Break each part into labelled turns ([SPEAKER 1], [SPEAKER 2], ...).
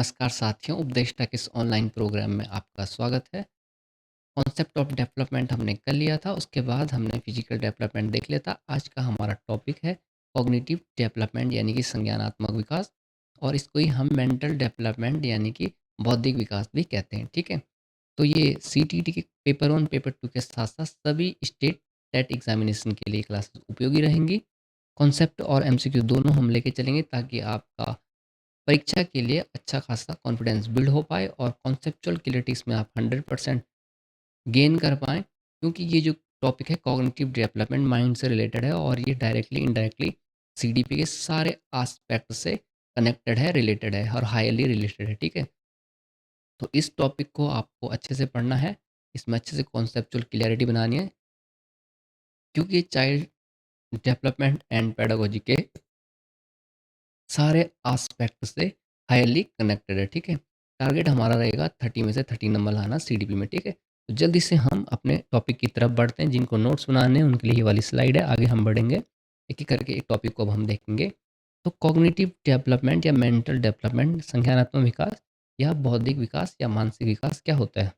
[SPEAKER 1] नमस्कार साथियों, उपदेष्टा के इस ऑनलाइन प्रोग्राम में आपका स्वागत है। कॉन्सेप्ट ऑफ डेवलपमेंट हमने कर लिया था, उसके बाद हमने फिजिकल डेवलपमेंट देख लिया था। आज का हमारा टॉपिक है कॉग्निटिव डेवलपमेंट यानी कि संज्ञानात्मक विकास, और इसको ही हम मेंटल डेवलपमेंट यानी कि बौद्धिक विकास भी कहते हैं। ठीक है, तो ये सीटीटी के पेपर 1 पेपर 2 के साथ साथ सभी स्टेट टेट एग्जामिनेशन के लिए क्लासेस उपयोगी रहेंगी। कॉन्सेप्ट और एमसीक्यू दोनों हम लेके चलेंगे ताकि आपका परीक्षा के लिए अच्छा खासा कॉन्फिडेंस बिल्ड हो पाए और कॉन्सेप्चुअल क्लैरिटीज़ में आप 100% गेन कर पाएँ, क्योंकि ये जो टॉपिक है कॉग्निटिव डेवलपमेंट माइंड से रिलेटेड है और ये डायरेक्टली इनडायरेक्टली सीडीपी के सारे एस्पेक्ट से कनेक्टेड है, रिलेटेड है और हाईली रिलेटेड है। ठीक है, तो इस टॉपिक को आपको अच्छे से पढ़ना है, इसमें अच्छे से कॉन्सेप्चुअल क्लैरिटी बनानी है, क्योंकि ये चाइल्ड डेवलपमेंट एंड पेडागोजी के सारे एस्पेक्ट से हाईली कनेक्टेड है। ठीक है, टारगेट हमारा रहेगा 30 में से 30 नंबर लाना सीडीपी में। ठीक है, तो जल्दी से हम अपने टॉपिक की तरफ बढ़ते हैं। जिनको नोट्स बनाने हैं उनके लिए ये वाली स्लाइड है, आगे हम बढ़ेंगे एक एक करके एक टॉपिक को अब हम देखेंगे। तो कॉग्निटिव डेवलपमेंट या मेंटल डेवलपमेंट, संज्ञानात्मक विकास या बौद्धिक विकास या मानसिक विकास क्या होता है?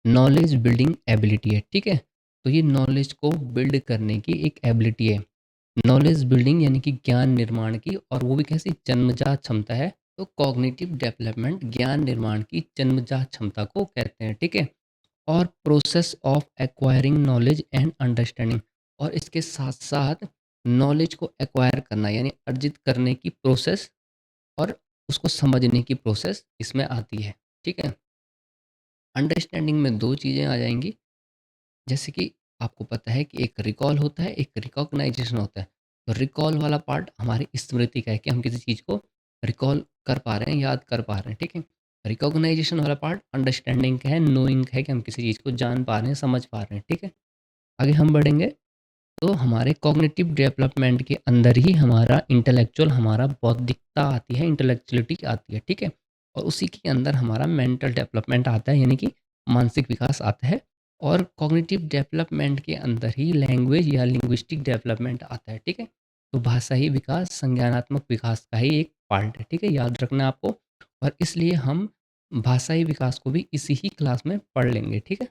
[SPEAKER 1] नॉलेज बिल्डिंग एबिलिटी है। ठीक है, तो ये नॉलेज को बिल्ड करने की एक एबिलिटी है। नॉलेज बिल्डिंग यानी कि ज्ञान निर्माण की, और वो भी कैसी जन्मजात क्षमता है। तो कॉग्निटिव डेवलपमेंट ज्ञान निर्माण की जन्मजात क्षमता को कहते हैं। ठीक है, और process of acquiring knowledge and understanding, और इसके साथ साथ नॉलेज को एक्वायर करना यानी अर्जित करने की प्रोसेस और उसको समझने की प्रोसेस इसमें आती है। ठीक है, अंडरस्टैंडिंग में दो चीज़ें आ जाएंगी, जैसे कि आपको पता है कि एक रिकॉल होता है, एक रिकॉग्नाइजेशन होता है। तो रिकॉल वाला पार्ट हमारी स्मृति का है कि हम किसी चीज़ को रिकॉल कर पा रहे हैं, याद कर पा रहे हैं। ठीक है, रिकॉग्नाइजेशन वाला पार्ट अंडरस्टैंडिंग का है, नोइंग का है कि हम किसी चीज़ को जान पा रहे हैं, समझ पा रहे हैं। ठीक है, आगे हम बढ़ेंगे। तो हमारे कॉग्निटिव डेवलपमेंट के अंदर ही हमारा इंटेलेक्चुअल, हमारा बौद्धिकता आती है, इंटेलेक्चुअलिटी आती है। ठीक है, और उसी के अंदर हमारा मेंटल डेवलपमेंट आता है यानी कि मानसिक विकास आता है, और कॉग्निटिव डेवलपमेंट के अंदर ही लैंग्वेज या लिंग्विस्टिक डेवलपमेंट आता है। ठीक है, तो भाषाई विकास संज्ञानात्मक विकास का ही एक पार्ट है। ठीक है, याद रखना आपको, और इसलिए हम भाषाई विकास को भी इसी ही क्लास में पढ़ लेंगे। ठीक है,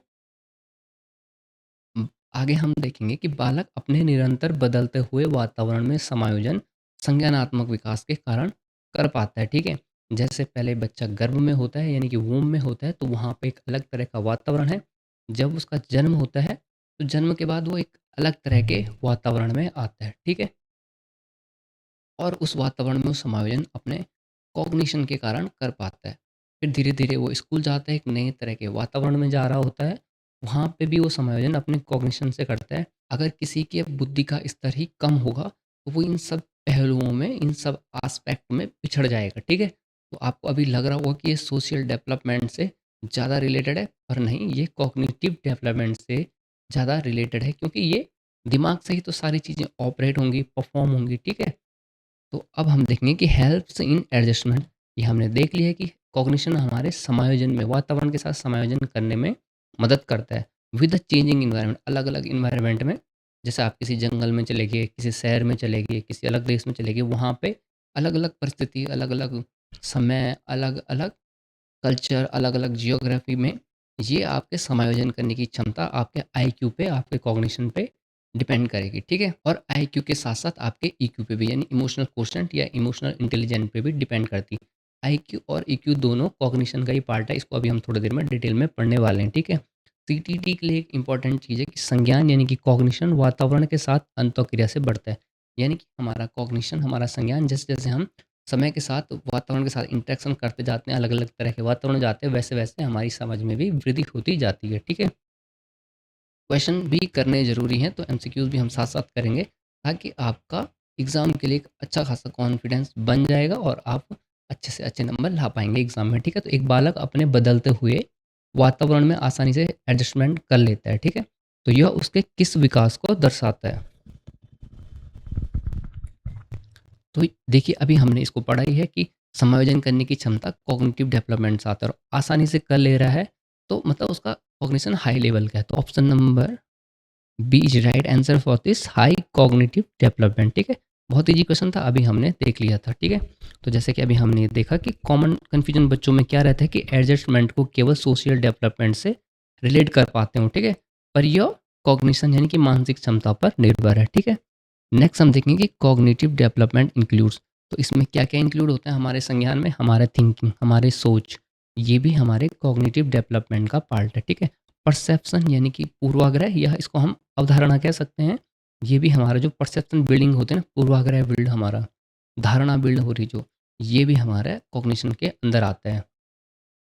[SPEAKER 1] आगे हम देखेंगे कि बालक अपने निरंतर बदलते हुए वातावरण में समायोजन संज्ञानात्मक विकास के कारण कर पाता है। ठीक है, जैसे पहले बच्चा गर्भ में होता है यानी कि वूम में होता है, तो वहाँ पे एक अलग तरह का वातावरण है। जब उसका जन्म होता है, तो जन्म के बाद वो एक अलग तरह के वातावरण में आता है। ठीक है, और उस वातावरण में वो समायोजन अपने कॉग्निशन के कारण कर पाता है। फिर धीरे-धीरे वो स्कूल जाता है, एक नए तरह के वातावरण में जा रहा होता है, वहाँ पे भी वो समायोजन अपने कॉग्निशन से करता है। अगर किसी के बुद्धि का स्तर ही कम होगा, तो वो इन सब पहलुओं में, इन सब एस्पेक्ट में पिछड़ जाएगा। ठीक है? तो आपको अभी लग रहा होगा कि ये सोशल डेवलपमेंट से ज़्यादा रिलेटेड है, पर नहीं, ये कॉग्निटिव डेवलपमेंट से ज़्यादा रिलेटेड है, क्योंकि ये दिमाग से ही तो सारी चीज़ें ऑपरेट होंगी, परफ़ॉर्म होंगी। ठीक है? तो अब हम देखेंगे कि हेल्प्स इन एडजस्टमेंट, ये हमने देख लिया है कि कॉग्निशन हमारे समायोजन में, वातावरण के साथ समायोजन करने में मदद करता है विद द चेंजिंग इन्वायरमेंट, अलग अलग इन्वायरमेंट में। जैसे आप किसी जंगल में चले गए, किसी शहर में चले गए, किसी अलग देश में चले गए, वहाँ पे अलग अलग परिस्थिति, अलग अलग समय, अलग अलग कल्चर, अलग अलग जियोग्राफी में ये आपके समायोजन करने की क्षमता आपके आईक्यू पे, आपके कॉग्निशन पे डिपेंड करेगी। ठीक है, और आईक्यू के साथ साथ आपके ईक्यू पे भी, यानी इमोशनल क्वोशंट या इमोशनल इंटेलिजेंस पे भी डिपेंड करती है। आईक्यू और ईक्यू दोनों कॉग्निशन का ही पार्ट है, इसको अभी हम थोड़ी देर में डिटेल में पढ़ने वाले हैं। ठीक है, सीटीटी के लिए एक इंपॉर्टेंट चीज़ है कि संज्ञान यानी कि कॉग्निशन वातावरण के साथ अंतःक्रिया से बढ़ता है। यानी कि हमारा कॉग्निशन, हमारा संज्ञान, जैसे जैसे हम समय के साथ वातावरण के साथ इंटरेक्शन करते जाते हैं, अलग अलग तरह के वातावरण जाते हैं, वैसे वैसे हमारी समझ में भी वृद्धि होती जाती है। ठीक है, क्वेश्चन भी करने ज़रूरी हैं, तो एमसीक्यूज़ भी हम साथ-साथ करेंगे, ताकि आपका एग्ज़ाम के लिए एक अच्छा खासा कॉन्फिडेंस बन जाएगा और आप अच्छे से अच्छे नंबर ला पाएँगे एग्ज़ाम में। ठीक है, तो एक बालक अपने बदलते हुए वातावरण में आसानी से एडजस्टमेंट कर लेता है। ठीक है, तो यह उसके किस विकास को दर्शाता है? तो देखिए, अभी हमने इसको पढ़ा ही है कि समायोजन करने की क्षमता कॉग्निटिव डेवलपमेंट से आता है, और आसानी से कर ले रहा है, तो मतलब उसका कॉग्निशन हाई लेवल का है। तो option number B is right answer for this high cognitive development. ठीक है, बहुत ईज़ी क्वेश्चन था, अभी हमने देख लिया था, ठीक है? तो जैसे कि अभी हमने देखा कि कॉमन कन्फ्यूजन बच्चों में क्या रहता है कि एडजस्टमेंट को केवल सोशल डेवलपमेंट से रिलेट कर पाते हो, ठीक है? पर यह कॉग्निशन यानी कि मानसिक क्षमता पर निर्भर है, ठीक है? नेक्स्ट हम देखेंगे कि कॉग्निटिव डेवलपमेंट इंक्लूड्स, तो इसमें क्या-क्या इंक्लूड होता है हमारे संज्ञान में? हमारे थिंकिंग, हमारे सोच, ये भी हमारे कॉग्निटिव डेवलपमेंट का पार्ट है, ठीक है? परसेप्शन यानी कि पूर्वाग्रह, या इसको हम अवधारणा कह सकते हैं। ये भी हमारा जो परसेप्शन बिल्डिंग होते हैं ना, पूर्वाग्रह बिल्ड हमारा, धारणा बिल्ड हो रही जो, ये भी हमारे कॉग्निशन के अंदर आता है।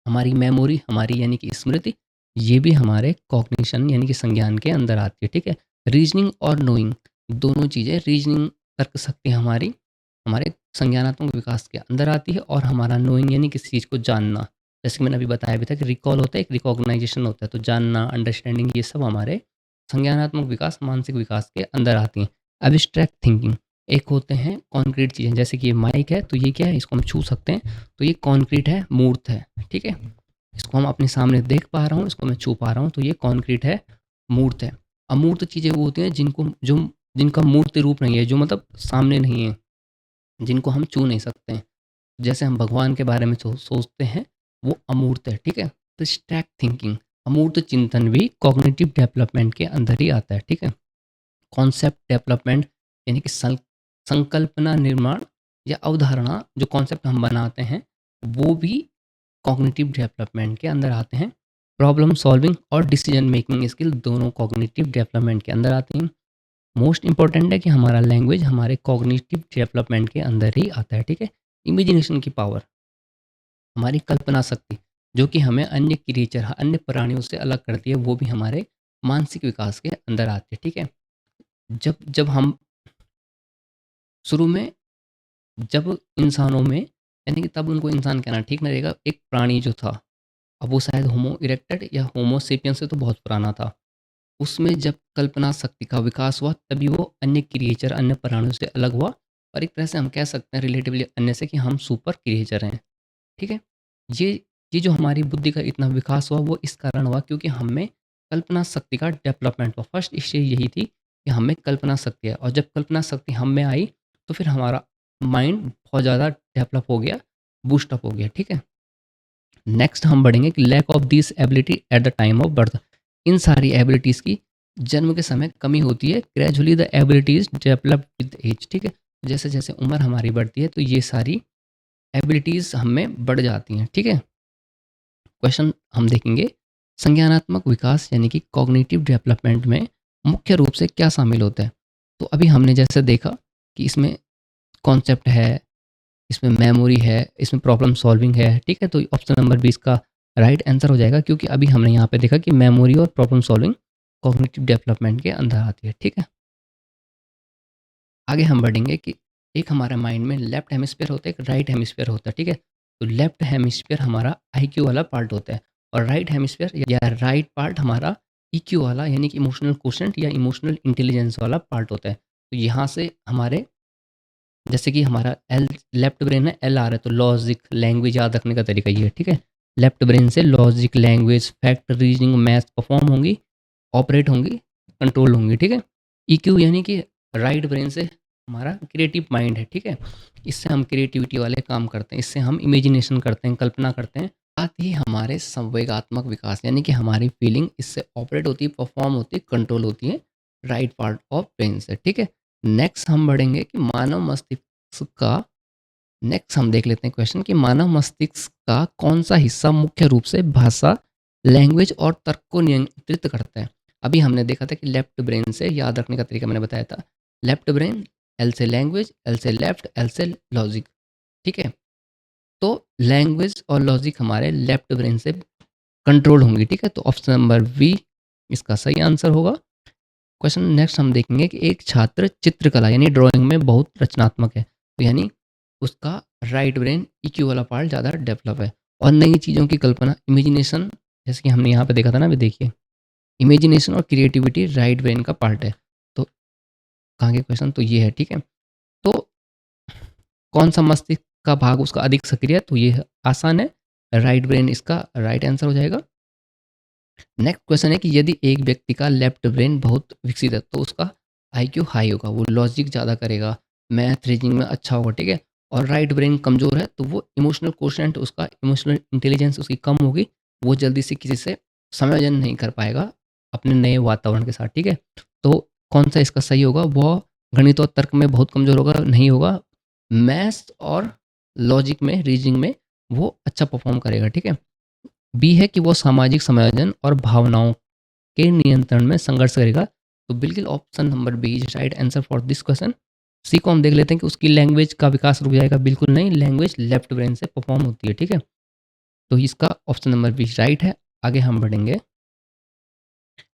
[SPEAKER 1] हमारी मेमोरी, हमारी यानी कि स्मृति, ये भी हमारे कॉग्निशन यानी कि संज्ञान के अंदर आती है, ठीक है? रीजनिंग और नोइंग, दोनों चीज़ें, रीजनिंग तर्क शक्ति हमारी, हमारे संज्ञानात्मक विकास के अंदर आती है, और हमारा नोइंग यानी किसी चीज़ को जानना, जैसे कि मैंने अभी बताया भी था कि रिकॉल होता है, एक रिकॉग्नाइजेशन होता है, तो जानना, अंडरस्टैंडिंग, ये सब हमारे संज्ञानात्मक विकास, मानसिक विकास के अंदर आती हैं। एब्स्ट्रैक्ट थिंकिंग, एक होते हैं कॉन्क्रीट चीज़ें, जैसे कि ये माइक है, तो ये क्या है? इसको हम छू सकते हैं, तो ये कॉन्क्रीट है, मूर्त है, ठीक है? इसको हम अपने सामने देख पा रहा हूँ, इसको मैं छू पा रहा हूँ, तो ये कॉन्क्रीट है, मूर्त है। अमूर्त चीज़ें वो होती हैं जिनका मूर्त रूप नहीं है, जो मतलब सामने नहीं है, जिनको हम छू नहीं सकते हैं। जैसे हम भगवान के बारे में सोचते हैं, वो अमूर्त है, ठीक है? तो एब्स्ट्रैक्ट थिंकिंग, अमूर्त चिंतन भी कॉग्निटिव डेवलपमेंट के अंदर ही आता है, ठीक है? कॉन्सेप्ट डेवलपमेंट यानी कि संकल्पना निर्माण या अवधारणा, जो कॉन्सेप्ट हम बनाते हैं, वो भी कॉग्निटिव डेवलपमेंट के अंदर आते हैं। प्रॉब्लम सॉल्विंग और डिसीजन मेकिंग स्किल दोनों कॉग्निटिव डेवलपमेंट के अंदर आते हैं। मोस्ट इंपॉर्टेंट है कि हमारा लैंग्वेज हमारे कॉग्निटिव डेवलपमेंट के अंदर ही आता है, ठीक है? इमेजिनेशन की पावर, हमारी कल्पना शक्ति, जो कि हमें अन्य क्रिएचर, अन्य प्राणियों से अलग करती है, वो भी हमारे मानसिक विकास के अंदर आती है, ठीक है? जब जब हम शुरू में, जब इंसानों में, यानी कि तब उनको इंसान कहना ठीक नहीं रहेगा, एक प्राणी जो था, अब वो शायद होमो इरेक्टेड या होमो सेपियंस से तो बहुत पुराना था। उसमें जब कल्पना शक्ति का विकास हुआ, तभी वो अन्य क्रिएचर, अन्य प्राणियों से अलग हुआ, और एक तरह से हम कह सकते हैं रिलेटिवली अन्य से कि हम सुपर क्रिएचर हैं, ठीक है? ये ये जो हमारी बुद्धि का इतना विकास हुआ, वो इस कारण हुआ क्योंकि हम में कल्पना शक्ति का डेवलपमेंट हुआ। फर्स्ट स्टेज यही थी कि हम में कल्पना शक्ति है, और जब कल्पना शक्ति हम में आई, तो फिर हमारा माइंड बहुत ज़्यादा डेवलप हो गया, बूस्ट अप हो गया, ठीक है? नेक्स्ट हम बढ़ेंगे कि lack of this ability at the time of birth, इन सारी एबिलिटीज़ की जन्म के समय कमी होती है। Gradually the abilities develop with age, ठीक है? जैसे जैसे उम्र हमारी बढ़ती है, तो ये सारी एबिलिटीज़ हम में बढ़ जाती हैं, ठीक है? क्वेश्चन हम देखेंगे, संज्ञानात्मक विकास यानी कि कॉग्निटिव डेवलपमेंट में मुख्य रूप से क्या शामिल होता है? तो अभी हमने जैसे देखा कि इसमें कॉन्सेप्ट है, इसमें मेमोरी है, इसमें प्रॉब्लम सॉल्विंग है, ठीक है? तो ऑप्शन नंबर 20 का राइट आंसर हो जाएगा, क्योंकि अभी हमने यहाँ पे देखा कि मेमोरी और प्रॉब्लम सॉल्विंग कॉग्निटिव डेवलपमेंट के अंदर आती है, ठीक है? आगे हम बढ़ेंगे कि एक हमारे माइंड में लेफ्ट हेमिस्फीयर होता है, एक राइट हेमिस्फीयर होता है, ठीक है? तो लेफ्ट हेमिस्फीयर हमारा आईक्यू वाला पार्ट होता है, और राइट हेमिस्फीयर या राइट पार्ट हमारा ईक्यू वाला यानी कि इमोशनल क्वोशंट या इमोशनल इंटेलिजेंस वाला पार्ट होता है। तो यहाँ से हमारे, जैसे कि हमारा एल लेफ्ट ब्रेन है, एल आ रहा है, तो लॉजिक, लैंग्वेज याद रखने का तरीका ये है, ठीक है? लेफ्ट ब्रेन से logic, language, fact, reasoning, maths perform होंगी, ऑपरेट होंगी, कंट्रोल होंगी, ठीक है? ईक्यू यानी कि राइट ब्रेन से हमारा क्रिएटिव माइंड है, ठीक है? इससे हम क्रिएटिविटी वाले काम करते हैं, इससे हम इमेजिनेशन करते हैं, कल्पना करते हैं। साथ ही हमारे संवेगात्मक विकास यानी कि हमारी फीलिंग इससे ऑपरेट होती है, परफॉर्म होती है, कंट्रोल होती है राइट पार्ट ऑफ ब्रेन से, ठीक है? नेक्स्ट हम बढ़ेंगे कि मानव मस्तिष्क का, नेक्स्ट हम देख लेते हैं क्वेश्चन कि मानव मस्तिष्क का कौन सा हिस्सा मुख्य रूप से भाषा, लैंग्वेज और तर्क को नियंत्रित करता है? अभी हमने देखा था कि लेफ्ट ब्रेन से, याद रखने का तरीका मैंने बताया था, लेफ्ट ब्रेन, एल से लैंग्वेज, एल से लेफ्ट, एल से लॉजिक, ठीक है? तो लैंग्वेज और लॉजिक हमारे लेफ्ट ब्रेन से कंट्रोल होंगी, ठीक है? तो ऑप्शन नंबर बी इसका सही आंसर होगा। क्वेश्चन नेक्स्ट हम देखेंगे कि एक छात्र चित्रकला यानी ड्राइंग में बहुत रचनात्मक है, तो यानी उसका राइट ब्रेन ईक्यू वाला पार्ट ज़्यादा डेवलप है, और नई चीज़ों की कल्पना, इमेजिनेशन, जैसे कि हमने यहाँ पे देखा था ना, अभी देखिए, इमेजिनेशन और क्रिएटिविटी राइट ब्रेन का पार्ट है। तो कहाँ के क्वेश्चन, तो ये है, ठीक है? तो कौन सा मस्तिष्क का भाग उसका अधिक सक्रिय है? तो ये आसान है, राइट ब्रेन इसका राइट आंसर हो जाएगा। नेक्स्ट क्वेश्चन है कि यदि एक व्यक्ति का लेफ्ट ब्रेन बहुत विकसित है, तो उसका आईक्यू हाई होगा, वो लॉजिक ज़्यादा करेगा, मैथ, रीजनिंग में अच्छा होगा, ठीक है? और राइट ब्रेन कमज़ोर है, तो वो इमोशनल कोशेंट उसका इमोशनल इंटेलिजेंस उसकी कम होगी, वो जल्दी से किसी से समायोजन नहीं कर पाएगा अपने नए वातावरण के साथ, ठीक है? तो कौन-सा इसका सही होगा? वो गणित और तर्क में बहुत कमज़ोर होगा, नहीं होगा। मैथ्स और लॉजिक में, रीजनिंग में वो अच्छा परफ़ॉर्म करेगा, ठीक है? बी है कि वो सामाजिक समायोजन और भावनाओं के नियंत्रण में संघर्ष करेगा। तो बिल्कुल option number B is right answer for this question. C को हम देख लेते हैं कि उसकी लैंग्वेज का विकास रुक जाएगा, बिल्कुल नहीं, लैंग्वेज लेफ्ट ब्रेन से परफॉर्म होती है, ठीक है? तो इसका ऑप्शन नंबर बी राइट है। आगे हम बढ़ेंगे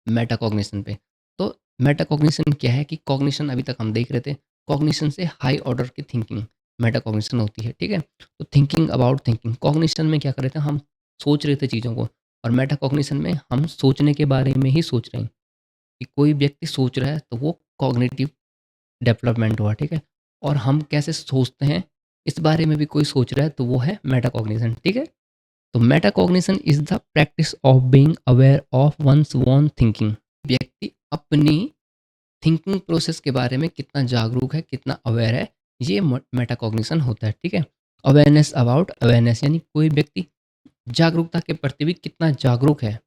[SPEAKER 1] मेटाकॉग्निशन पे। तो मेटाकॉग्निशन क्या है कि कॉग्निशन अभी तक हम देख रहे थे, कॉग्निशन से हाई ऑर्डर की थिंकिंग मेटाकॉग्निशन होती है, ठीक है? तो थिंकिंग अबाउट थिंकिंग, कॉग्निशन में क्या कर रहे थे हम, सोच रहे थे चीज़ों को, और मेटाकॉग्निशन में हम सोचने के बारे में ही सोच रहे हैं कि कोई व्यक्ति सोच रहा है तो वो कॉग्निटिव डेवलपमेंट हुआ, ठीक है? और हम कैसे सोचते हैं इस बारे में भी कोई सोच रहा है तो वो है मेटाकॉग्निशन, ठीक है? तो metacognition is the practice of being aware of one's own thinking. व्यक्ति अपनी थिंकिंग प्रोसेस के बारे में कितना जागरूक है, कितना अवेयर है, ये मेटाकॉग्निशन होता है, ठीक है? अवेयरनेस अबाउट अवेयरनेस, यानी कोई व्यक्ति जागरूकता के प्रति भी कितना जागरूक है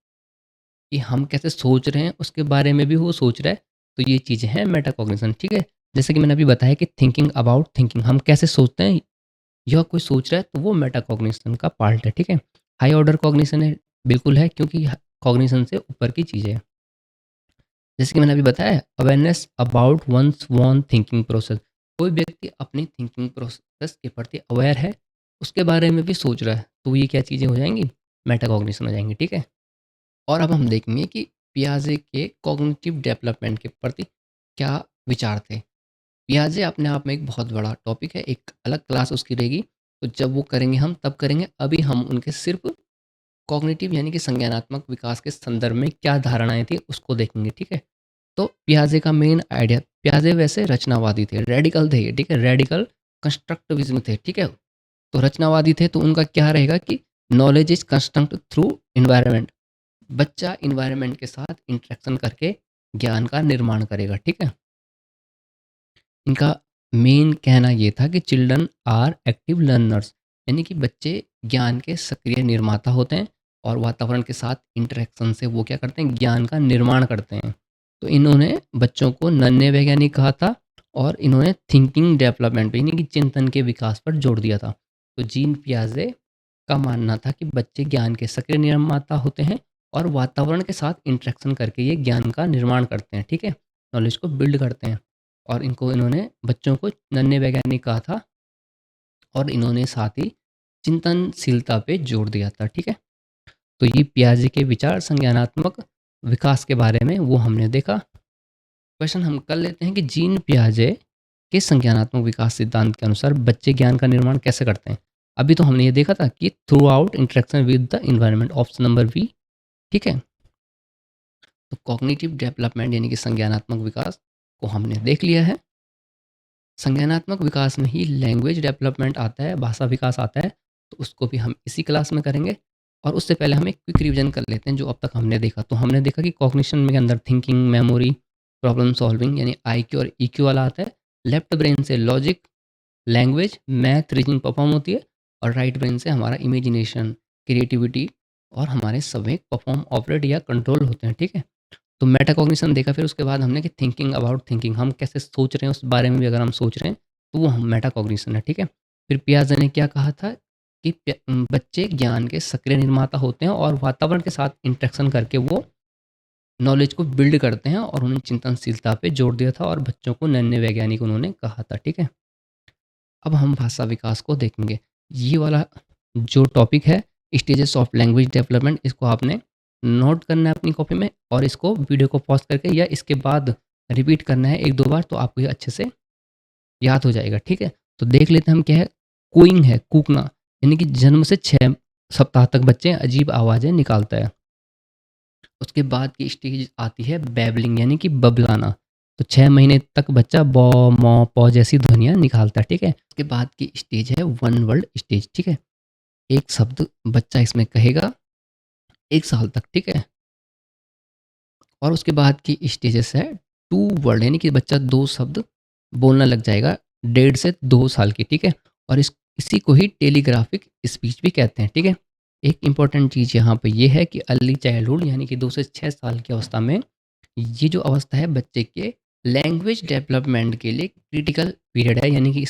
[SPEAKER 1] कि हम कैसे सोच रहे हैं उसके बारे में भी वो सोच रहा है। तो ये चीज़ें हैं मेटाकॉग्निशन, ठीक है? जैसे कि मैंने अभी बताया कि थिंकिंग अबाउट थिंकिंग, हम कैसे सोचते हैं, यह कोई सोच रहा है तो वो मेटाकॉग्निशन का पार्ट है, ठीक है? हाई ऑर्डर कॉग्निशन है, बिल्कुल है, क्योंकि कॉग्निशन से ऊपर की चीज़ें हैं। जैसे कि मैंने अभी बताया, awareness about one's own thinking process, कोई व्यक्ति अपनी थिंकिंग प्रोसेस के प्रति अवेयर है, उसके बारे में भी सोच रहा है, तो ये क्या चीज़ें हो जाएंगी, मेटाकॉग्निशन हो जाएंगी, ठीक है? और अब हम देखेंगे कि पियाजे के कॉग्निटिव डेवलपमेंट के प्रति क्या विचार थे। पियाजे अपने आप में एक बहुत बड़ा टॉपिक है, एक अलग क्लास उसकी रहेगी, तो जब वो करेंगे हम तब करेंगे, अभी हम उनके सिर्फ कॉग्निटिव यानी कि संज्ञानात्मक विकास के संदर्भ में क्या धारणाएं थी उसको देखेंगे, ठीक है? तो पियाजे का मेन आइडिया, पियाजे वैसे रचनावादी थे, रेडिकल थे ये, ठीक है? रेडिकल कंस्ट्रक्टिविज्म थे, ठीक है? तो रचनावादी थे, तो उनका क्या रहेगा कि knowledge is construct through environment, बच्चा इन्वायरमेंट के साथ इंटरेक्शन करके ज्ञान का निर्माण करेगा, ठीक है? इनका मेन कहना ये था कि चिल्ड्रन आर एक्टिव लर्नर्स, यानी कि बच्चे ज्ञान के सक्रिय निर्माता होते हैं, और वातावरण के साथ इंटरेक्शन से वो क्या करते हैं, ज्ञान का निर्माण करते हैं। तो इन्होंने बच्चों को नन्हे वैज्ञानिक कहा था, और इन्होंने थिंकिंग डेवलपमेंट पे यानी कि चिंतन के विकास पर जोर दिया था। तो जीन पियाजे का मानना था कि बच्चे ज्ञान के सक्रिय निर्माता होते हैं, और वातावरण के साथ इंटरेक्शन करके ये ज्ञान का निर्माण करते हैं, ठीक है? नॉलेज को बिल्ड करते हैं। और इन्होंने बच्चों को नन्हे वैज्ञानिक कहा था, और इन्होंने साथ ही चिंतनशीलता पे जोर दिया था, ठीक है? तो ये पियाजे के विचार संज्ञानात्मक विकास के बारे में वो हमने देखा। क्वेश्चन हम कर लेते हैं कि जीन पियाजे के संज्ञानात्मक विकास सिद्धांत के अनुसार बच्चे ज्ञान का निर्माण कैसे करते हैं। अभी तो हमने ये देखा था कि throughout interaction with the environment, option number B, ठीक है? तो कॉग्निटिव डेवलपमेंट यानी कि संज्ञानात्मक विकास को हमने देख लिया है। संज्ञानात्मक विकास में ही लैंग्वेज डेवलपमेंट आता है, भाषा विकास आता है, तो उसको भी हम इसी क्लास में करेंगे। और उससे पहले हम एक क्विक रिवीजन कर लेते हैं जो अब तक हमने देखा। तो हमने देखा कि कॉग्निशन में अंदर थिंकिंग, मेमोरी, प्रॉब्लम सॉल्विंग यानी आईक्यू और ईक्यू वाला आता है। लेफ्ट ब्रेन से logic, language, math, reasoning perform होती है, और राइट ब्रेन से हमारा इमेजिनेशन, क्रिएटिविटी और हमारे संवेग परफॉर्म, ऑपरेट या कंट्रोल होते हैं, ठीक है? तो मेटाकॉग्निशन देखा, फिर उसके बाद हमने कि थिंकिंग अबाउट थिंकिंग, हम कैसे सोच रहे हैं उस बारे में भी अगर हम सोच रहे हैं तो वो हम मेटाकॉग्निशन है, ठीक है? फिर पियाजे ने क्या कहा था कि बच्चे ज्ञान के सक्रिय निर्माता होते हैं, और वातावरण के साथ इंटरेक्शन करके वो नॉलेज को बिल्ड करते हैं, और उन्होंने चिंतनशीलता पे जोर दिया था, और बच्चों को नन्हे वैज्ञानिक उन्होंने कहा था, ठीक है? अब हम भाषा विकास को देखेंगे। ये वाला जो टॉपिक है, स्टेजेस ऑफ लैंग्वेज डेवलपमेंट, इसको आपने नोट करना है अपनी कॉपी में, और इसको वीडियो को पॉज़ करके या इसके बाद रिपीट करना है 1-2 बार, तो आपको ये अच्छे से याद हो जाएगा, ठीक है? तो देख लेते हैं हम क्या है, कूइंग है, कूकना, यानी कि जन्म से 6 सप्ताह तक बच्चे अजीब आवाज़ें निकालता है। उसके बाद की स्टेज आती है बैबलिंग, यानी कि बबलाना। तो 6 महीने तक बच्चा बौ, मौ, पौ जैसी ध्वनियाँ निकालता है, ठीक है? उसके बाद की स्टेज है वन वर्ड स्टेज, ठीक है? एक शब्द बच्चा इसमें कहेगा 1 साल तक, ठीक है? और उसके बाद की स्टेजेस है टू वर्ड, यानी कि बच्चा 2 शब्द बोलना लग जाएगा 1.5 से 2 साल की, ठीक है? और इसी को ही टेलीग्राफिक स्पीच भी कहते हैं, ठीक है? एक इम्पॉर्टेंट चीज़ यहाँ पे ये है कि अर्ली चाइल्डहुड यानी कि 2 से 6 साल की अवस्था में ये जो अवस्था है बच्चे के लैंग्वेज डेवलपमेंट के लिए क्रिटिकल पीरियड है, यानी कि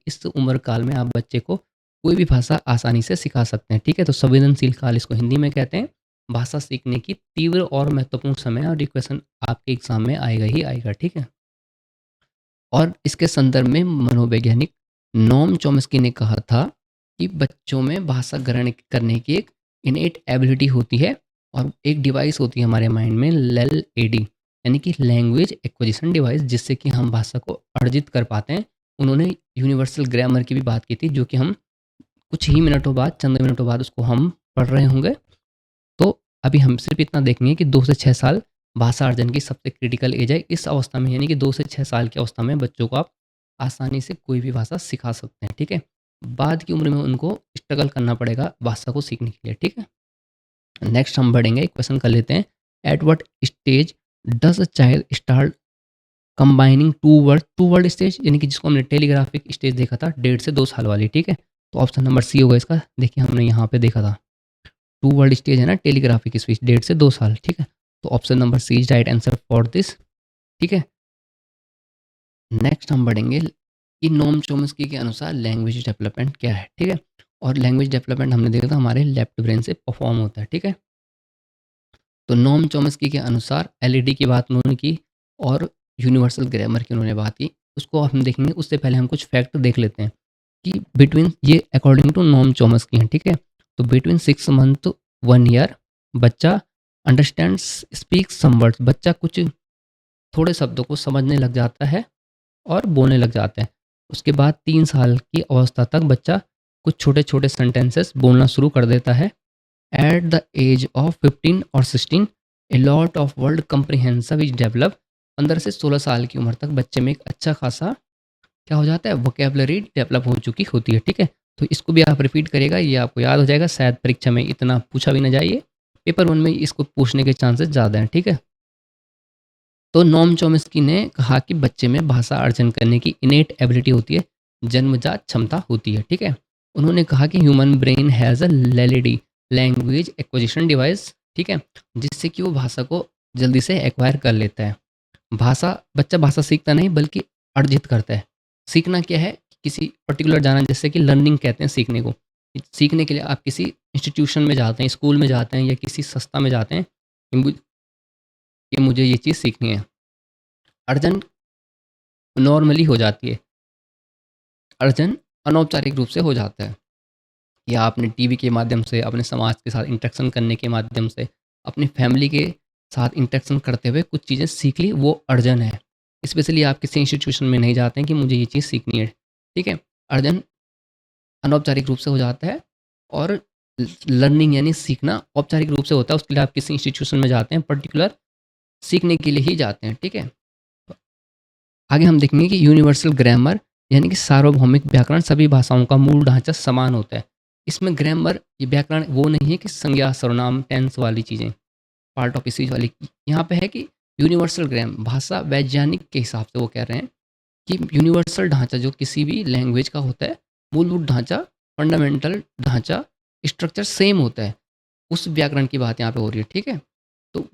[SPEAKER 1] इस उम्र काल में आप बच्चे को कोई भी भाषा आसानी से सिखा सकते हैं, ठीक है? तो संवेदनशील काल इसको हिंदी में कहते हैं। भाषा सीखने की तीव्र और महत्वपूर्ण समय और ये क्वेश्चन आपके एग्जाम में आएगा ही आएगा, ठीक है? और इसके संदर्भ में मनोवैज्ञानिक नोम चॉम्स्की ने कहा था कि बच्चों में भाषा ग्रहण करने की एक इनेट एबिलिटी होती है और एक डिवाइस होती है हमारे माइंड में लेल एडी, यानी कि लैंग्वेज एक्विजिशन डिवाइस, जिससे कि हम भाषा को अर्जित कर पाते हैं। उन्होंने यूनिवर्सल ग्रामर की भी बात की थी, जो कि हम कुछ ही मिनटों बाद, चंद मिनटों बाद उसको हम पढ़ रहे होंगे। तो अभी हम सिर्फ इतना देखेंगे कि 2 से 6 साल भाषा अर्जन की सबसे क्रिटिकल एज है। इस अवस्था में यानी कि 2 से 6 साल की अवस्था में बच्चों को आप आसानी से कोई भी भाषा सिखा सकते हैं, ठीक है? बाद की उम्र में उनको स्ट्रगल करना पड़ेगा भाषा को सीखने के लिए, ठीक है? नेक्स्ट हम बढ़ेंगे, एक क्वेश्चन कर लेते हैं। At what stage does a child start combining two word stage, यानी कि जिसको हमने टेलीग्राफिक स्टेज देखा था 1.5 से 2 साल वाली, ठीक है? तो ऑप्शन नंबर सी होगा इसका। देखिए हमने यहाँ पे देखा था। टू वर्ड स्टेज है ना टेलीग्राफिक स्पीच, 1.5 से 2 साल, ठीक है? तो option number C is right answer for this, ठीक है? नेक्स्ट हम बढ़ेंगे कि नोम चोम्स्की के अनुसार लैंग्वेज डेवलपमेंट क्या है, ठीक है? और लैंग्वेज डेवलपमेंट हमने देखा था हमारे लेफ्ट ब्रेन से परफॉर्म होता है, ठीक है? तो नोम चोम्स्की के अनुसार एलईडी की बात उन्होंने की और यूनिवर्सल ग्रामर की उन्होंने बात की। उसको हम देखेंगे, उससे पहले हम कुछ फैक्ट देख लेते हैं कि बिटवीन ये अकॉर्डिंग टू नोम चोम्स्की हैं, ठीक है? तो बिटवीन 6 मंथ 1 ईयर बच्चा अंडरस्टैंड्स स्पीक सम वर्ड्स, बच्चा कुछ थोड़े शब्दों को समझने लग जाता है और बोलने लग जाते हैं। उसके बाद 3 साल की अवस्था तक बच्चा कुछ छोटे-छोटे सेंटेंसेस बोलना शुरू कर देता है। एट द एज ऑफ 15 और 16 a lot of word comprehensive is develop. 15 से 16 साल की उम्र तक बच्चे में एक अच्छा खासा क्या हो जाता है, वोकेबलरी डेवलप हो चुकी होती है, ठीक है? तो इसको भी आप रिपीट करिएगा, ये आपको याद हो जाएगा। शायद परीक्षा में इतना पूछा भी ना जाए, ये पेपर 1 में इसको पूछने के चांसेस ज़्यादा हैं, ठीक है? तो नोम चॉम्स्की ने कहा कि बच्चे में भाषा अर्जन करने की इनेट एबिलिटी होती है, जन्मजात क्षमता होती है, ठीक है? उन्होंने कहा कि human brain has a LAD language acquisition device, ठीक है? जिससे कि वो भाषा को जल्दी से एक्वायर कर लेता है। बच्चा भाषा सीखता नहीं बल्कि अर्जित करता है। सीखना क्या है? किसी पर्टिकुलर जाना, जैसे कि लर्निंग कहते हैं सीखने को। सीखने के लिए आप किसी इंस्टीट्यूशन में जाते हैं, स्कूल में जाते हैं या किसी संस्था में जाते हैं कि मुझे ये चीज़ सीखनी है। अर्जन नॉर्मली हो जाती है, अर्जन अनौपचारिक रूप से हो जाता है, या आपने टीवी के माध्यम से, अपने समाज के साथ इंटरेक्शन करने के माध्यम से, अपनी फैमिली के साथ इंटरेक्शन करते हुए कुछ चीज़ें सीख ली, वो अर्जन है। स्पेशली आप किसी इंस्टीट्यूशन में नहीं जाते हैं कि मुझे ये चीज़ सीखनी है, ठीक है? अर्जन अनौपचारिक रूप से हो जाता है और लर्निंग यानी सीखना औपचारिक रूप से होता है। उसके लिए आप किसी इंस्टीट्यूशन में जाते हैं, पर्टिकुलर सीखने के लिए ही जाते हैं, ठीक है? आगे हम देखेंगे कि यूनिवर्सल ग्रामर यानी कि सार्वभौमिक व्याकरण, सभी भाषाओं का मूल ढांचा समान होता है। इसमें ग्रामर, ये व्याकरण वो नहीं है कि संज्ञा, सर्वनाम, टेंस वाली चीज़ें, पार्ट ऑफ स्पीच वाली। यहाँ पे है कि यूनिवर्सल भाषा वैज्ञानिक के हिसाब से वो कह रहे हैं कि यूनिवर्सल ढांचा जो किसी भी लैंग्वेज का होता है, मूलभूत ढांचा, फंडामेंटल ढांचा, स्ट्रक्चर सेम होता है। उस व्याकरण की बात यहाँ पे हो रही है, ठीक है? तो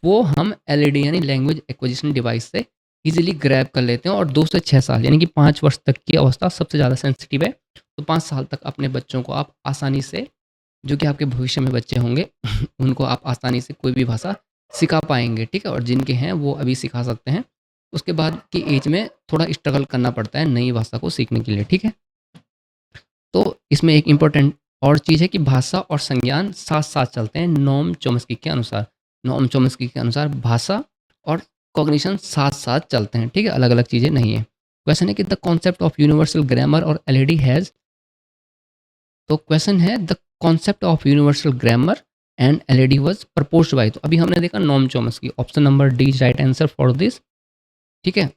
[SPEAKER 1] वो हम एलईडी यानी लैंग्वेज एक्विजिशन डिवाइस से ईज़िली ग्रैब कर लेते हैं और 2 से 6 साल यानी कि 5 वर्ष तक की अवस्था सबसे ज़्यादा सेंसिटिव है। तो 5 साल तक अपने बच्चों को आप आसानी से, जो कि आपके भविष्य में बच्चे होंगे उनको आप आसानी से कोई भी भाषा सिखा पाएँगे, ठीक है? और जिनके हैं वो अभी सिखा सकते हैं। उसके बाद की एज में थोड़ा स्ट्रगल करना पड़ता है नई भाषा को सीखने के लिए, ठीक है? तो इसमें एक इम्पोर्टेंट और चीज़ है कि भाषा और संज्ञान साथ-साथ चलते हैं नोम चॉम्स्की के अनुसार। नोम चॉम्स्की के अनुसार भाषा और कॉग्निशन साथ-साथ चलते हैं, ठीक है? अलग-अलग चीज़ें नहीं हैं। क्वेश्चन है कि the concept of universal grammar और एलईडी हैज़, तो क्वेश्चन है the concept of universal grammar and LAD was proposed by, तो अभी हमने देखा Noam Chomsky, option number D is right answer for this, ठीक है?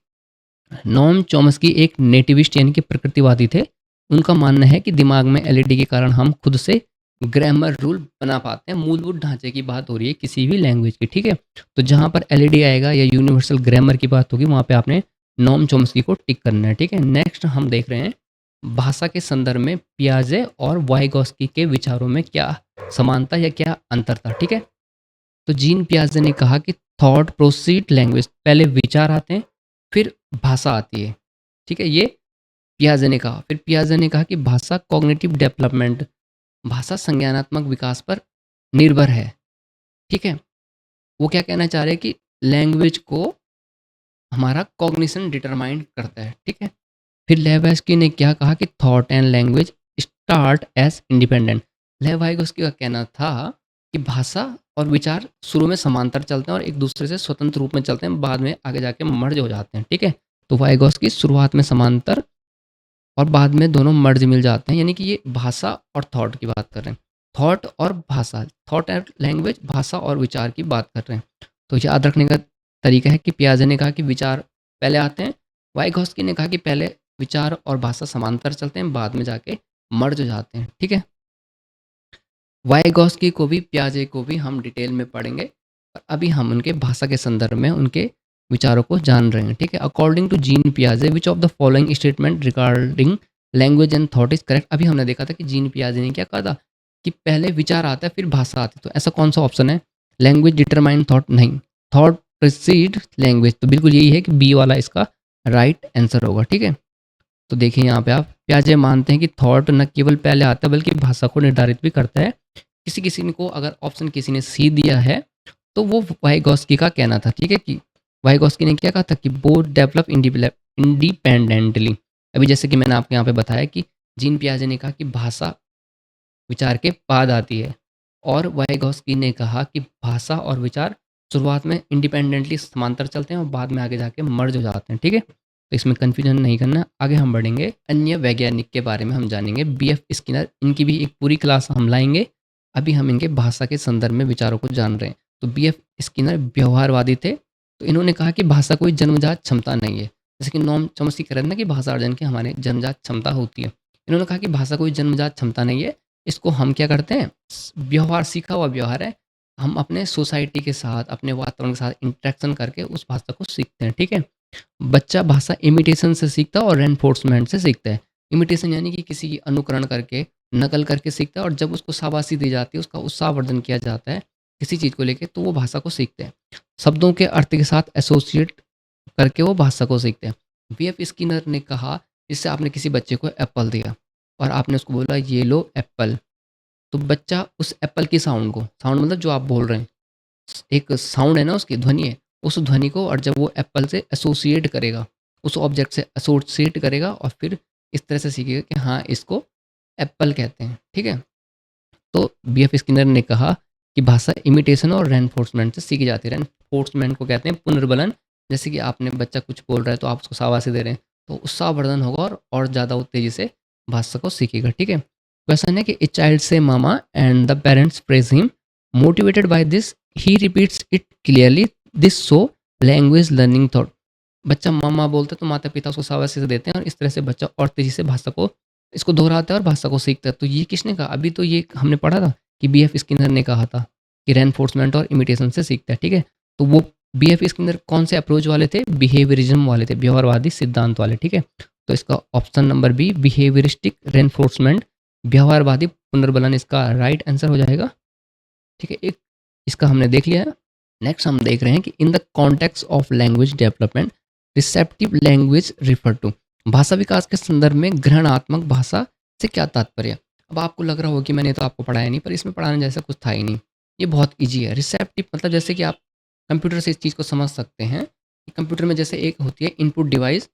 [SPEAKER 1] नोम चॉम्स्की एक नेटिविस्ट यानी कि प्रकृतिवादी थे। उनका मानना है कि दिमाग में एलईडी के कारण हम खुद से ग्रामर रूल बना पाते हैं। मूलभूत ढांचे की बात हो रही है किसी भी लैंग्वेज की, ठीक है? तो जहाँ पर एलईडी आएगा या यूनिवर्सल ग्रामर की बात होगी, वहाँ पे आपने नोम चॉम्स्की को टिक करना है, ठीक है। नेक्स्ट हम देख रहे हैं भाषा के संदर्भ में पियाजे और वाइगॉस्की के विचारों में क्या समानता या क्या अंतर था, ठीक है। तो जीन पियाजे ने कहा कि थॉट प्रोसीड लैंग्वेज, पहले विचार आते हैं फिर भाषा आती है, ठीक है। ये पियाजे ने कहा। फिर पियाजे ने कहा कि भाषा कॉग्निटिव डेवलपमेंट, भाषा संज्ञानात्मक विकास पर निर्भर है, ठीक है। वो क्या कहना चाह रहे हैं कि लैंग्वेज को हमारा कॉग्निशन डिटरमाइन करता है, ठीक है। फिर लेवाइस्की ने क्या कहा कि thought and language start as independent. लेवाइस्की का कहना था कि भाषा और विचार शुरू में समांतर चलते हैं और एक दूसरे से स्वतंत्र रूप में चलते हैं, बाद में आगे जाके मर्ज हो जाते हैं, ठीक है। तो वाइगॉस्की शुरुआत में समांतर और बाद में दोनों मर्ज मिल जाते हैं, यानी कि ये भाषा और थॉट की बात कर रहे हैं। थॉट और भाषा, थॉट एंड लैंग्वेज भाषा और विचार की बात कर रहे हैं। तो याद रखने का तरीका है कि पियाजे ने कहा कि विचार पहले आते हैं, वाइगॉस्की ने कहा कि पहले विचार और भाषा समांतर चलते हैं, बाद में जाके मर्ज हो जाते हैं, ठीक है। वाइगॉस्की को भी पियाजे को भी हम डिटेल में पढ़ेंगे, और अभी हम उनके भाषा के संदर्भ में उनके विचारों को जान रहे हैं, ठीक है। अकॉर्डिंग टू जीन पियाजे which of the following statement regarding language and thought is correct. अभी हमने देखा था कि जीन पियाजे ने क्या कहा था कि पहले विचार आता है फिर भाषा आती है, तो ऐसा कौन सा ऑप्शन है? लैंग्वेज डिटरमाइन थॉट, नहीं। थॉट प्रिसीड लैंग्वेज, तो बिल्कुल यही है कि बी वाला इसका राइट आंसर होगा, ठीक है। तो देखिए यहाँ पे आप प्याजे मानते हैं कि थॉट न केवल पहले आता है बल्कि भाषा को निर्धारित भी करता है। किसी किसी ने को अगर ऑप्शन किसी ने सी दिया है तो वो वाइगॉस्की का कहना था, ठीक है। कि वाइगॉस्की ने क्या कहा था कि बोथ डेवलप इंडिपेंडेंटली। अभी जैसे कि मैंने आपको यहाँ पे बताया कि जीन पियाजे ने कहा कि भाषा विचार के बाद आती है, और वाइगॉस्की ने कहा कि भाषा और विचार शुरुआत में इंडिपेंडेंटली समांतर चलते हैं और बाद में आगे जाके मर्ज हो जाते हैं, ठीक है। तो इसमें कन्फ्यूजन नहीं करना। आगे हम बढ़ेंगे, अन्य वैज्ञानिक के बारे में हम जानेंगे। बीएफ स्किनर, इनकी भी एक पूरी क्लास हम लाएंगे। अभी हम इनके भाषा के संदर्भ में विचारों को जान रहे हैं। तो बीएफ स्किनर व्यवहारवादी थे। तो इन्होंने कहा कि भाषा कोई जन्मजात क्षमता नहीं है, जैसे कि नॉम चॉम्स्की कह रहे थे ना कि भाषा अर्जन की हमारे जन्मजात क्षमता होती है। इन्होंने कहा कि भाषा कोई जन्मजात क्षमता नहीं है, इसको हम क्या करते हैं, व्यवहार, सीखा हुआ व्यवहार है। हम अपने सोसाइटी के साथ, अपने वातावरण के साथ इंटरेक्शन करके उस भाषा को सीखते हैं, ठीक है। बच्चा भाषा इमिटेशन से सीखता है और रेनफोर्समेंट से सीखता है। इमिटेशन यानी कि किसी की अनुकरण करके, नकल करके सीखता है, और जब उसको शाबाशी दी जाती है, उसका उत्साहवर्धन किया जाता है किसी चीज़ को लेके, तो वो भाषा को सीखते हैं। शब्दों के अर्थ के साथ एसोसिएट करके वो भाषा को सीखते हैं। बीएफ स्किनर ने कहा, जैसे आपने किसी बच्चे को एप्पल दिया और आपने उसको बोला ये लो एप्पल, तो बच्चा उस एप्पल की साउंड को, साउंड मतलब जो आप बोल रहे हैं, एक साउंड है ना, उसकी ध्वनि है, उस ध्वनि को, और जब वो एप्पल से एसोसिएट करेगा, उस ऑब्जेक्ट से एसोसिएट करेगा, और फिर इस तरह से सीखेगा कि हाँ इसको एप्पल कहते हैं, ठीक है। तो बीएफ स्किनर ने कहा कि भाषा इमिटेशन और रेनफोर्समेंट से सीखी जाती है। रेनफोर्समेंट को कहते हैं पुनर्बलन। जैसे कि आपने, बच्चा कुछ बोल रहा है तो आप उसको शाबाशी दे रहे हैं, तो उत्साहवर्धन होगा और ज़्यादा वो तेज़ी से भाषा को सीखेगा, ठीक है। क्वेश्चन है कि ए चाइल्ड से mama and the parents praise him, motivated by this he repeats it clearly, this show language learning thought. बच्चा मामा बोलता है तो माता पिता उसको शाबाशी से देते हैं, और इस तरह से बच्चा और तेज़ी से भाषा को, इसको दोहराता है और भाषा को सीखता है। तो ये किसने कहा? अभी तो ये हमने पढ़ा था कि बीएफ स्किनर ने कहा था कि रेनफोर्समेंट और इमिटेशन से सीखता है, ठीक है। तो वो बीएफ स्किनर कौन से अप्रोच वाले थे? बिहेवियरिज्म वाले थे, व्यवहारवादी सिद्धांत वाले, ठीक है। तो इसका option number B, behaviouristic reinforcement, व्यवहारवादी पुनर्बलन, इसका राइट आंसर हो जाएगा, ठीक है। एक इसका हमने देख लिया है। नेक्स्ट हम देख रहे हैं कि in the context of language development, receptive language refer to, भाषा विकास के संदर्भ में ग्रहणात्मक भाषा से क्या तात्पर्य? अब आपको लग रहा होगा कि मैंने तो आपको पढ़ाया नहीं, पर इसमें पढ़ाने जैसा कुछ था ही नहीं। ये बहुत ईजी है। रिसेप्टिव मतलब जैसे कि आप कंप्यूटर से इस चीज़ को समझ सकते हैं कि कंप्यूटर में जैसे एक होती है इनपुट डिवाइस,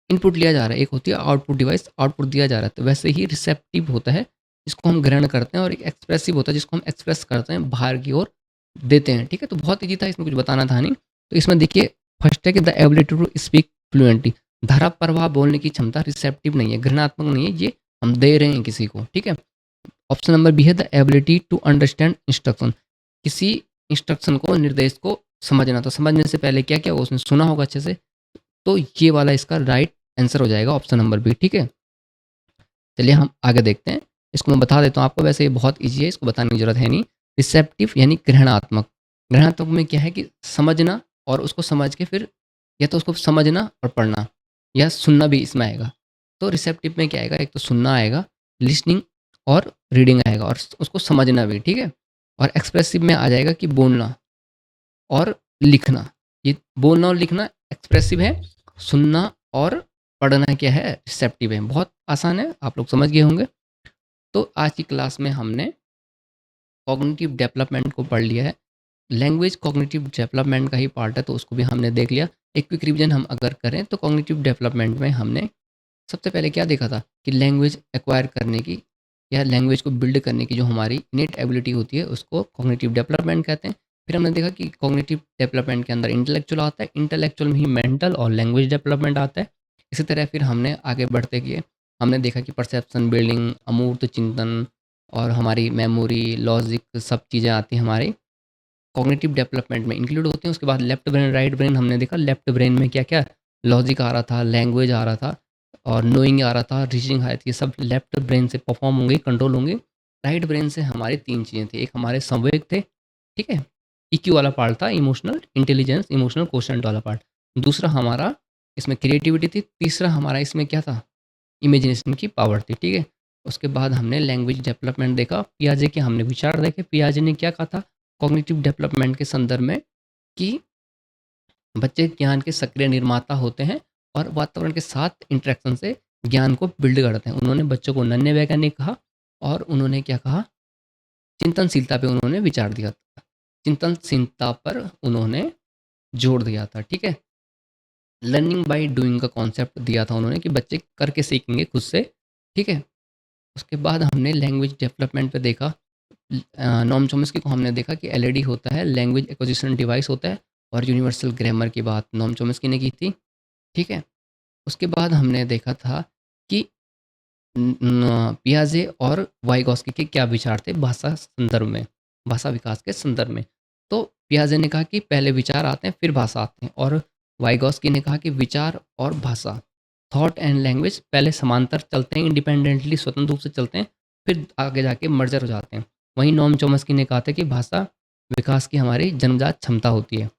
[SPEAKER 1] इनपुट लिया जा रहा है, एक होती है आउटपुट डिवाइस, आउटपुट दिया जा रहा है। तो वैसे ही रिसेप्टिव होता है, जिसको हम ग्रहण करते हैं, और एक एक्सप्रेसिव होता है जिसको हम एक्सप्रेस करते हैं, बाहर की ओर देते हैं, ठीक है। तो बहुत ईजी था, इसमें कुछ बताना था नहीं। तो इसमें देखिए फर्स्ट है कि the ability to speak fluently, धारा प्रवाह बोलने की क्षमता, रिसेप्टिव नहीं है, घृणात्मक नहीं है, ये हम दे रहे हैं किसी को, ठीक है। ऑप्शन नंबर बी है the ability to understand instruction, किसी इंस्ट्रक्शन को, निर्देश को समझना। तो समझने से पहले क्या क्या उसने सुना होगा अच्छे से, तो ये वाला इसका राइट आंसर हो जाएगा, ऑप्शन नंबर बी, ठीक है। चलिए हम आगे देखते हैं। इसको मैं बता देता हूँ आपको, वैसे ये बहुत ईजी है, इसको बताने की ज़रूरत है नहीं। रिसेप्टिव यानी ग्रहणात्मक। ग्रहणात्मक में क्या है कि समझना, और उसको समझ के फिर या तो उसको समझना और पढ़ना, या सुनना भी इसमें आएगा। तो रिसेप्टिव में क्या आएगा, एक तो सुनना आएगा, लिसनिंग और रीडिंग आएगा और उसको समझना भी, ठीक है? और एक्सप्रेसिव में आ जाएगा कि बोलना और लिखना। ये बोलना और लिखना एक्सप्रेसिव है, सुनना और पढ़ना क्या है, रिसेप्टिव है। बहुत आसान है, आप लोग समझ गए होंगे। तो आज की क्लास में हमने कॉग्निटिव डेवलपमेंट को पढ़ लिया है। लैंग्वेज कॉग्निटिव डेवलपमेंट का ही पार्ट है, तो उसको भी हमने देख लिया। एक क्विक रिवीजन हम अगर करें तो कॉग्निटिव डेवलपमेंट में हमने सबसे पहले क्या देखा था कि लैंग्वेज एक्वायर करने की या लैंग्वेज को बिल्ड करने की जो हमारी इनेट एबिलिटी होती है उसको कॉग्निटिव डेवलपमेंट कहते हैं। फिर हमने देखा कि कॉग्निटिव डेवलपमेंट के अंदर इंटेलेक्चुअल आता है, इंटेलेक्चुअल में ही मेंटल और लैंग्वेज डेवलपमेंट आता है। इसी तरह फिर हमने आगे बढ़ते किए, हमने देखा कि परसेप्शन बिल्डिंग, अमूर्त चिंतन और हमारी मेमोरी, लॉजिक सब चीज़ें आती हैं हमारी कॉग्निटिव डेवलपमेंट में इंक्लूड होती हैं। उसके बाद लेफ्ट ब्रेन, राइट ब्रेन हमने देखा, लेफ्ट ब्रेन में क्या-क्या लॉजिक आ रहा था, लैंग्वेज आ रहा था और नोइंग आ रहा था, रीजनिंग आ रही थी, ये सब लेफ्ट ब्रेन से परफॉर्म होंगे, कंट्रोल होंगे। राइट ब्रेन से हमारी 3 चीज़ें थी, एक हमारे संवेग थे, ठीक है? ईक्यू वाला पार्ट था, इमोशनल इंटेलिजेंस, इमोशनल क्वोशंट वाला पार्ट। दूसरा हमारा इसमें क्रिएटिविटी थी, तीसरा हमारा इसमें क्या था, इमेजिनेशन की पावर थी, ठीक है? उसके बाद हमने लैंग्वेज डेवलपमेंट देखा, पियाजे के हमने विचार देखे, पियाजे ने क्या कहा था कॉग्निटिव डेवलपमेंट के संदर्भ में कि बच्चे ज्ञान के सक्रिय निर्माता होते हैं और वातावरण के साथ इंटरेक्शन से ज्ञान को बिल्ड करते हैं। उन्होंने बच्चों को नन्हे वैज्ञानिक कहा और उन्होंने क्या कहा, चिंतनशीलता पे उन्होंने विचार दिया था। चिंतनशीलता पर उन्होंने जोर दिया था, ठीक है? लर्निंग बाय डूइंग का कॉन्सेप्ट दिया था उन्होंने कि बच्चे करके सीखेंगे खुद से, ठीक है? उसके बाद हमने लैंग्वेज डेवलपमेंट पे देखा, नॉम चॉम्स्की को हमने देखा कि एलएडी होता है, लैंग्वेज एक्विजिशन डिवाइस होता है और यूनिवर्सल ग्रामर की बात नॉम चॉम्स्की ने की थी, ठीक है? उसके बाद हमने देखा था कि पियाजे और वाइगॉस्की के क्या विचार थे भाषा संदर्भ में, भाषा विकास के संदर्भ में। तो पियाजे ने कहा कि पहले विचार आते हैं फिर भाषा आते हैं और वाइगॉस्की ने कहा कि विचार और भाषा, थॉट एंड लैंग्वेज पहले समांतर चलते हैं, इंडिपेंडेंटली स्वतंत्र रूप से चलते हैं, फिर आगे जाके मर्जर हो जाते हैं। वहीं नॉम चॉम्स्की ने कहा था कि भाषा विकास की हमारी जन्मजात क्षमता होती है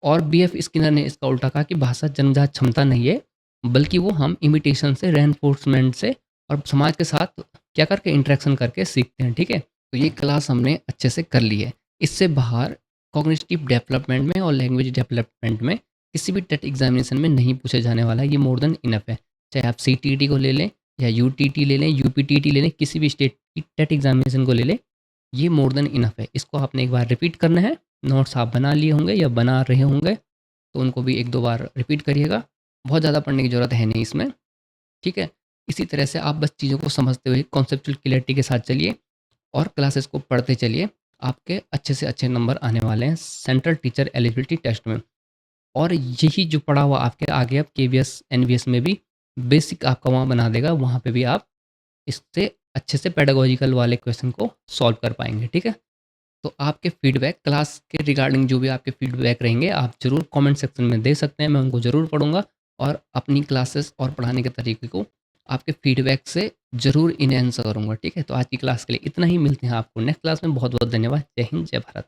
[SPEAKER 1] और बीएफ स्किनर ने इसका उल्टा कहा कि भाषा जन्मजात क्षमता नहीं है, बल्कि वो हम इमिटेशन से, रेनफोर्समेंट से और समाज के साथ क्या करके इंटरेक्शन करके सीखते हैं, ठीक है? तो ये क्लास हमने अच्छे से कर ली है। इससे बाहर कॉग्निटिव डेवलपमेंट में और लैंग्वेज डेवलपमेंट में किसी भी टेट एग्जामिनेशन में नहीं पूछे जाने वाला है, ये मोर देन इनफ है। चाहे आप सीटीईटी को ले लें या यूटीटी ले लें, यूपीटीटी ले लें, किसी भी स्टेट की टेट एग्जामिनेशन को ले लें, ये मोर देन इनफ है। इसको आपने एक बार रिपीट करना है, नोट्स आप बना लिए होंगे या बना रहे होंगे, तो उनको भी 1-2 बार रिपीट करिएगा। बहुत ज़्यादा पढ़ने की ज़रूरत है नहीं इसमें, ठीक है? इसी तरह से आप बस चीज़ों को समझते हुए कॉन्सेप्चुअल क्लैरिटी के साथ चलिए और क्लासेस को पढ़ते चलिए। आपके अच्छे से अच्छे नंबर आने वाले हैं सेंट्रल टीचर एलिजिबिलिटी टेस्ट में। और यही जो पढ़ा हुआ आपके आगे अब केवीएस, एनवीएस में भी बेसिक आपका वहाँ बना देगा, वहाँ पे भी आप इससे अच्छे से पेडागॉजिकल वाले क्वेश्चन को सॉल्व कर पाएँगे, ठीक है? तो आपके फीडबैक क्लास के रिगार्डिंग जो भी आपके फीडबैक रहेंगे, आप ज़रूर कमेंट सेक्शन में दे सकते हैं, मैं उनको ज़रूर पढ़ूँगा और अपनी क्लासेस और पढ़ाने के तरीके को आपके फीडबैक से ज़रूर इनहैंस करूँगा, ठीक है? तो आज की क्लास के लिए इतना ही, मिलते हैं आपको नेक्स्ट क्लास में। बहुत-बहुत धन्यवाद। जय हिंद, जय भारत।